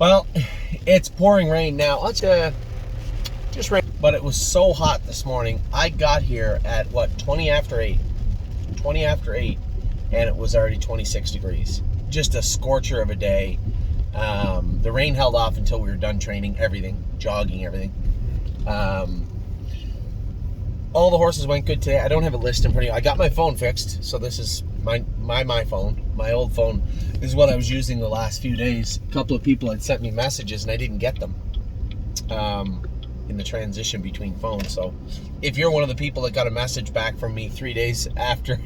Well, it's pouring rain now. Let's just rain. But it was so hot this morning. I got here at 20 after 8. 20 after 8, and it was already 26 degrees. Just a scorcher of a day. The rain held off until we were done training everything, jogging everything. All the horses went good today. I don't have a list in front of you. I got my phone fixed, so this is my phone. My old phone is what I was using the last few days. A couple of people had sent me messages, and I didn't get them in the transition between phones. So if you're one of the people that got a message back from me 3 days after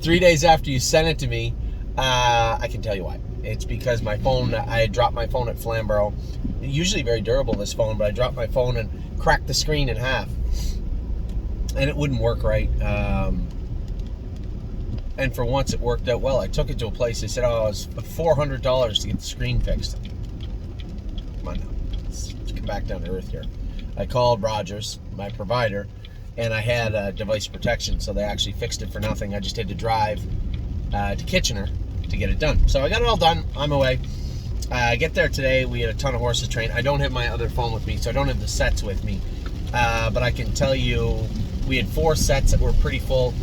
3 days after you sent it to me, I can tell you why. It's because my phone, I had dropped my phone at Flamborough. Usually very durable, this phone, but I dropped my phone and cracked the screen in half. And it wouldn't work right. And for once it worked out well. I took it to a place, they said, oh, it was $400 to get the screen fixed. Come on now, let's come back down to earth here. I called Rogers, my provider, and I had device protection, so they actually fixed it for nothing. I just had to drive to Kitchener to get it done. So I got it all done. I'm away. I get there today. We had a ton of horses trained. I don't have my other phone with me, so I don't have the sets with me. But I can tell you, we had 4 sets that were pretty full.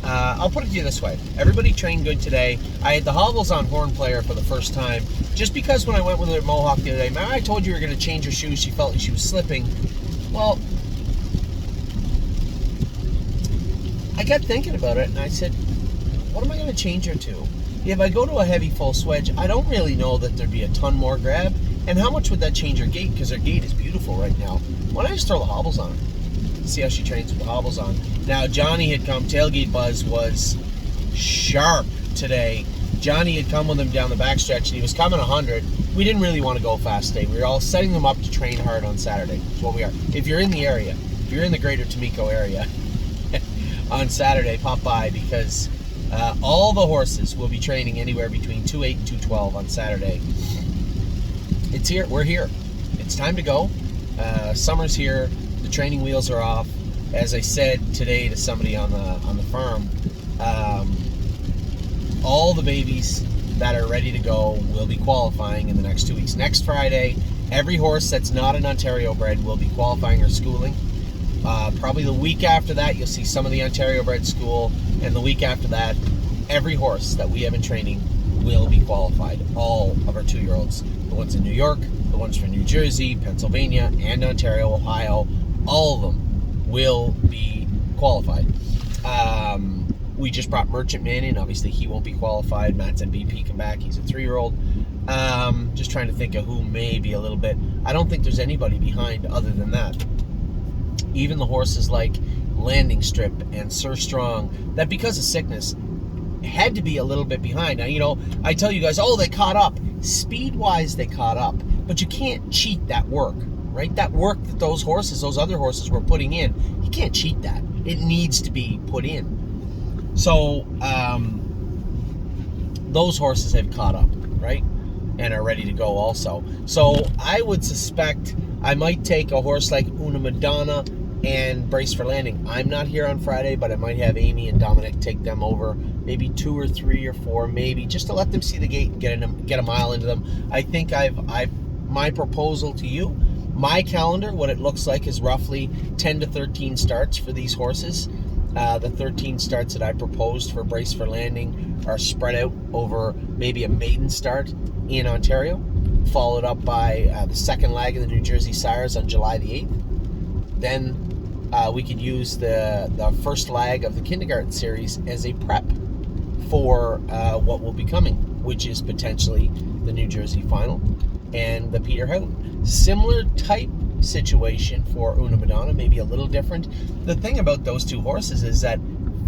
I'll put it to you this way. Everybody trained good today. I had the hobbles on Horn Player for the first time, just because when I went with her at Mohawk the other day, man, I told you were going to change her shoes. She felt like she was slipping. Well, I got thinking about it, and I said, what am I going to change her to? If I go to a heavy full swedge, I don't really know that there'd be a ton more grab. And how much would that change her gait? Because her gait is beautiful right now. Why don't I just throw the hobbles on her? See how she trains with the hobbles on. Now, Johnny had come. Tailgate Buzz was sharp today. Johnny had come with him down the backstretch, and he was coming 100. We didn't really want to go fast today. We were all setting them up to train hard on Saturday. That's what we are. If you're in the area, if you're in the greater Tomiko area on Saturday, pop by, because all the horses will be training anywhere between 2:08 and 2:12 on Saturday. It's here. We're here. It's time to go. Summer's here. The training wheels are off. As I said today to somebody on the farm, all the babies that are ready to go will be qualifying in the next 2 weeks. Next Friday, every horse that's not an Ontario bred will be qualifying or schooling. Probably the week after that, you'll see some of the Ontario bred school, and the week after that, every horse that we have in training will be qualified. All of our 2-year-olds. The ones in New York, the ones from New Jersey, Pennsylvania, and Ontario, Ohio, all of them will be qualified. We just brought Merchant Man in. Obviously, he won't be qualified. Matt's MVP come back. He's a 3-year-old. Just trying to think of who may be a little bit. I don't think there's anybody behind other than that. Even the horses like Landing Strip and Sir Strong, that because of sickness had to be a little bit behind. Now, you know, I tell you guys, oh, they caught up. Speed-wise, they caught up. But you can't cheat that work, right? That work that those other horses were putting in, you can't cheat that. It needs to be put in. So, those horses have caught up, right? And are ready to go also. So, I would suspect I might take a horse like Una Madonna and Brace for Landing. I'm not here on Friday, but I might have Amy and Dominic take them over, maybe 2 or 3 or 4, maybe, just to let them see the gate and get a mile into them. I think my proposal to you, my calendar, what it looks like is roughly 10 to 13 starts for these horses. The 13 starts that I proposed for Brace for Landing are spread out over maybe a maiden start in Ontario, followed up by the second leg of the New Jersey Sires on July the 8th. Then we could use the first leg of the kindergarten series as a prep for what will be coming, which is potentially the New Jersey final and the Peter Houghton. Similar type situation for Una Madonna, maybe a little different. The thing about those 2 horses is that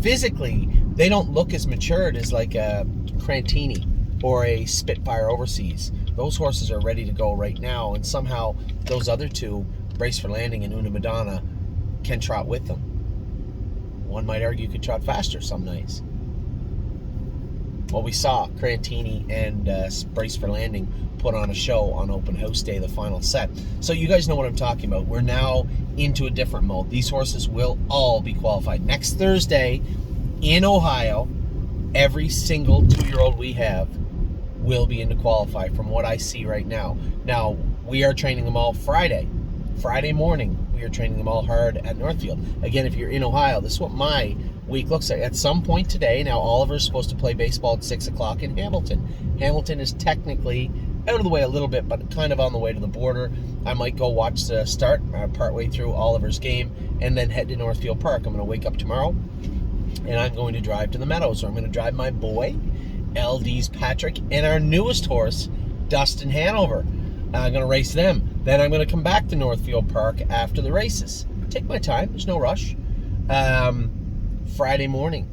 physically they don't look as matured as like a Crantini or a Spitfire Overseas. Those horses are ready to go right now, and somehow those other 2, Brace for Landing and Una Madonna, can trot with them. One might argue could trot faster some nights. Well, we saw Crantini and Brace for Landing put on a show on Open House Day, the final set. So you guys know what I'm talking about. We're now into a different mode. These horses will all be qualified. Next Thursday in Ohio, every single 2-year-old we have will be in to qualify from what I see right now. Now, we are training them all Friday. Friday morning, we are training them all hard at Northfield. Again, if you're in Ohio, this is what my week looks like. At some point today, now Oliver's supposed to play baseball at 6 o'clock in Hamilton. Hamilton is technically out of the way a little bit, but kind of on the way to the border. I might go watch the start partway through Oliver's game and then head to Northfield Park. I'm going to wake up tomorrow and I'm going to drive to the Meadows. So I'm going to drive my boy, LD's Patrick, and our newest horse, Dustin Hanover. I'm going to race them. Then I'm going to come back to Northfield Park after the races. Take my time. There's no rush. Friday morning,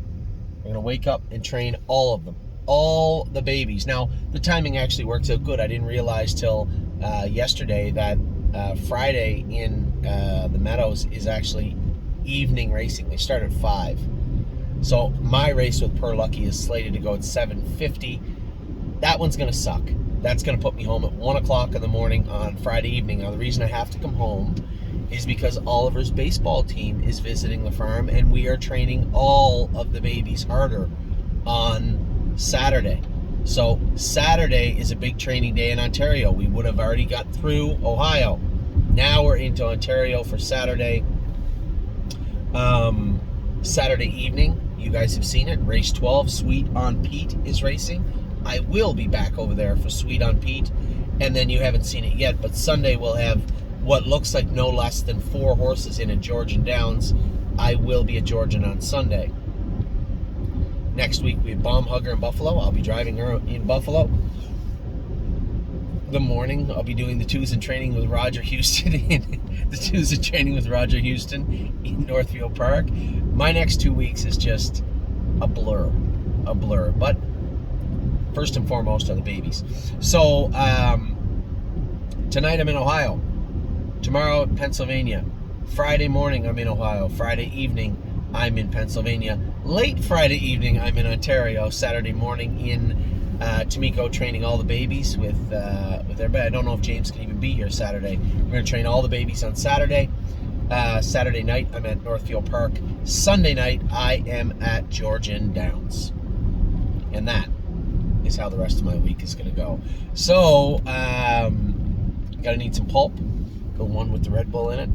I'm going to wake up and train all of them. All the babies. Now, the timing actually works out good. I didn't realize till yesterday that Friday in the Meadows is actually evening racing. They start at 5. So my race with Per Lucky is slated to go at 7:50. That one's going to suck. That's going to put me home at 1 o'clock in the morning on Friday evening. Now, the reason I have to come home is because Oliver's baseball team is visiting the farm, and we are training all of the babies harder on Saturday. So Saturday is a big training day in Ontario. We would have already got through Ohio. Now we're into Ontario for Saturday. Saturday evening, you guys have seen it. Race 12, Sweet on Pete is racing. I will be back over there for Sweet on Pete. And then you haven't seen it yet, but Sunday we'll have what looks like no less than 4 horses in at Georgian Downs. I will be at Georgian on Sunday. Next week we have Bomb Hugger in Buffalo. I'll be driving her in Buffalo. The morning I'll be doing the twos and training with Roger Houston in Northfield Park. My next 2 weeks is just a blur. But first and foremost are the babies. So tonight I'm in Ohio. Tomorrow Pennsylvania. Friday morning I'm in Ohio. Friday evening I'm in Pennsylvania. Late Friday evening I'm in Ontario. Saturday morning in Tamiko training all the babies with everybody. I don't know if James can even be here Saturday. We're going to train all the babies on Saturday. Saturday night I'm at Northfield Park. Sunday night I am at Georgian Downs. And that is how the rest of my week is going to go. So, gotta need some pulp. The one with the Red Bull in it.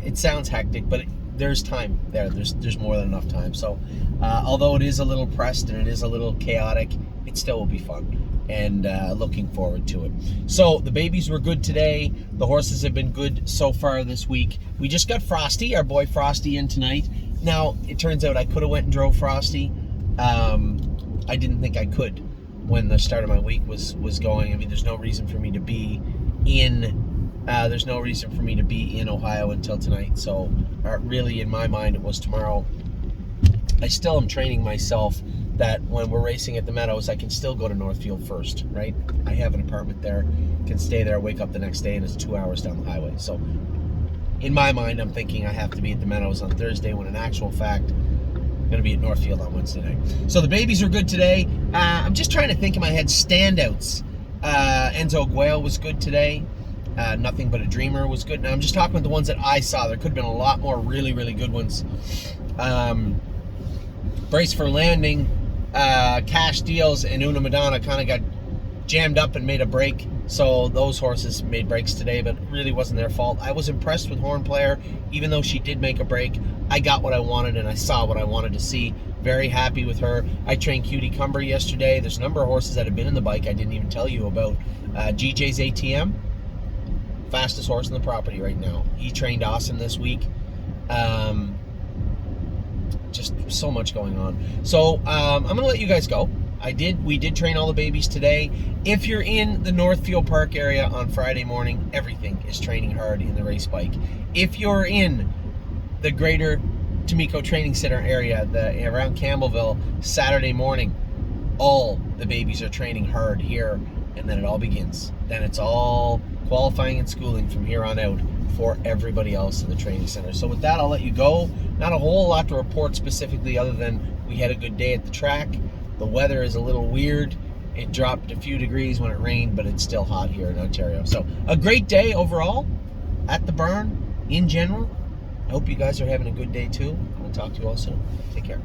It sounds hectic, but there's time there. There's more than enough time. So, although it is a little pressed and it is a little chaotic, it still will be fun. And looking forward to it. So the babies were good today. The horses have been good so far this week. We just got Frosty, our boy Frosty, in tonight. Now, it turns out I could have went and drove Frosty. I didn't think I could when the start of my week was going. I mean, there's no reason for me to be in Ohio until tonight. So really, in my mind, it was tomorrow. I still am training myself that when we're racing at the Meadows, I can still go to Northfield first, right? I have an apartment there, can stay there, wake up the next day, and it's 2 hours down the highway. So in my mind, I'm thinking I have to be at the Meadows on Thursday, when in actual fact, I'm going to be at Northfield on Wednesday night. So the babies are good today. I'm just trying to think in my head standouts. Enzo Guayo was good today. Nothing But a Dreamer was good. Now I'm just talking about the ones that I saw. There could have been a lot more really, really good ones. Brace for Landing, Cash Deals, and Una Madonna kind of got jammed up and made a break. So those horses made breaks today, but it really wasn't their fault. I was impressed with Horn Player. Even though she did make a break, I got what I wanted and I saw what I wanted to see. Very happy with her. I trained Cutie Cumber yesterday. There's a number of horses that have been in the bike I didn't even tell you about. GJ's ATM, fastest horse in the property right now. He trained awesome this week. Just so much going on. So I'm gonna let you guys go. We did train all the babies today. If you're in the Northfield Park area on Friday morning, everything is training hard in the race bike. If you're in the greater Tamiko Training Center area, around Campbellville, Saturday morning, all the babies are training hard here, and then it all begins. Then it's all qualifying and schooling from here on out for everybody else in the training center. So with that, I'll let you go. Not a whole lot to report specifically, other than we had a good day at the track. The weather is a little weird. It dropped a few degrees when it rained, but it's still hot here in Ontario. So a great day overall at the barn in general. I hope you guys are having a good day too. I'll talk to you all soon. Take care.